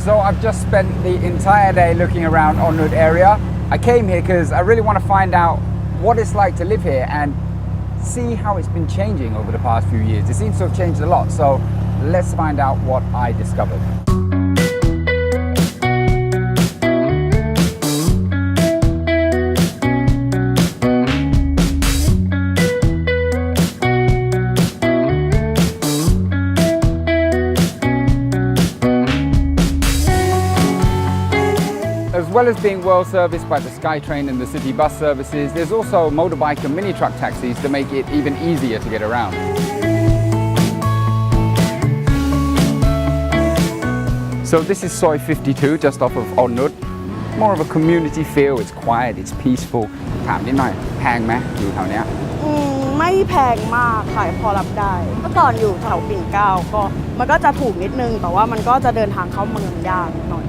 So I've just spent the entire day looking around Onnut area. I came here because I really want to find out what it's like to live here and see how it's been changing over the past few years. It seems to have changed a lot, so let's find out what I discovered. As well as being well serviced by the SkyTrain and the city bus services, there's also motorbike and mini truck taxis to make it even easier to get around. So this is Soi 52, just off of Onnut. More of a community feel, it's quiet, it's peaceful. ถามนิดหน่อยแพงไหมอยู่แถวเนี้ยไม่แพงมากค่ะพอรับได้เมื่อก่อนอยู่แถวปิ่นเกล้าก็มันก็จะถูกนิดนึงแต่ว่ามันก็จะเดินทางเข้าเมืองยากหน่อย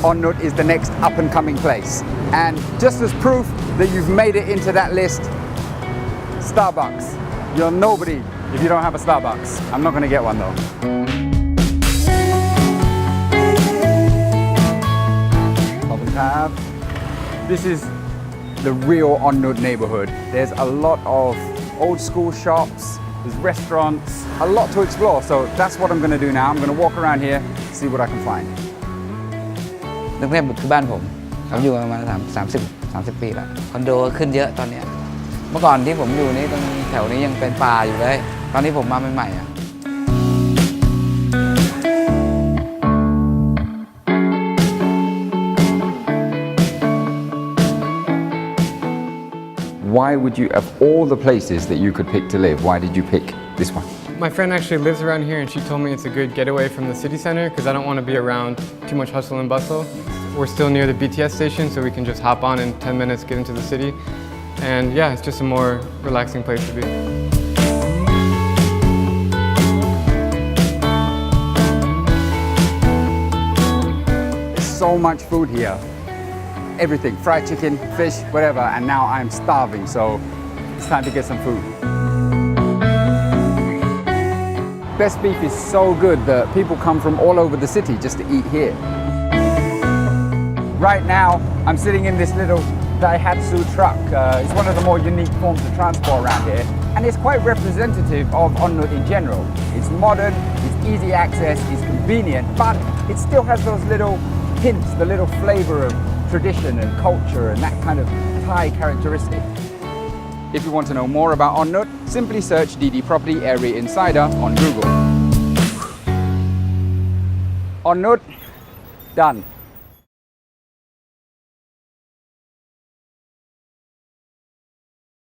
Onnut is the next up-and-coming place. And just as proof that you've made it into that list, Starbucks. You're nobody if you don't have a Starbucks. I'm not going to get one though. This is the real Onnut neighborhood. There's a lot of old school shops, there's restaurants, a lot to explore. So that's what I'm going to do now. I'm going to walk around here, see what I can find. กรุงเทพคือบ้านผมอยู่มา30 ปีแล้วคอนโดขึ้นเยอะตอนนี้เมื่อก่อนที่ผมอยู่นี่ตรงแถวนี้ยังเป็นป่าอยู่เลยตอนนี้ผมมาใหม่ๆ Why would you, of all the places that you could pick to live, why did you pick this one? My friend actually lives around here and she told me it's a good getaway from the city center because I don't want to be around too much hustle and bustle. We're still near the BTS station so we can just hop on in 10 minutes, get into the city. And yeah, it's just a more relaxing place to be. There's so much food here. Everything, fried chicken, fish, whatever, and now I'm starving, so it's time to get some food. Best beef is so good that people come from all over the city just to eat here. Right now, I'm sitting in this little Daihatsu truck. It's one of the more unique forms of transport around here, and it's quite representative of Onnut in general. It's modern, it's easy access, it's convenient, but it still has those little hints, the little flavor of tradition and culture and that kind of Thai characteristic. If you want to know more about Onnut, simply search DDproperty Area Insider on Google. Onnut, done.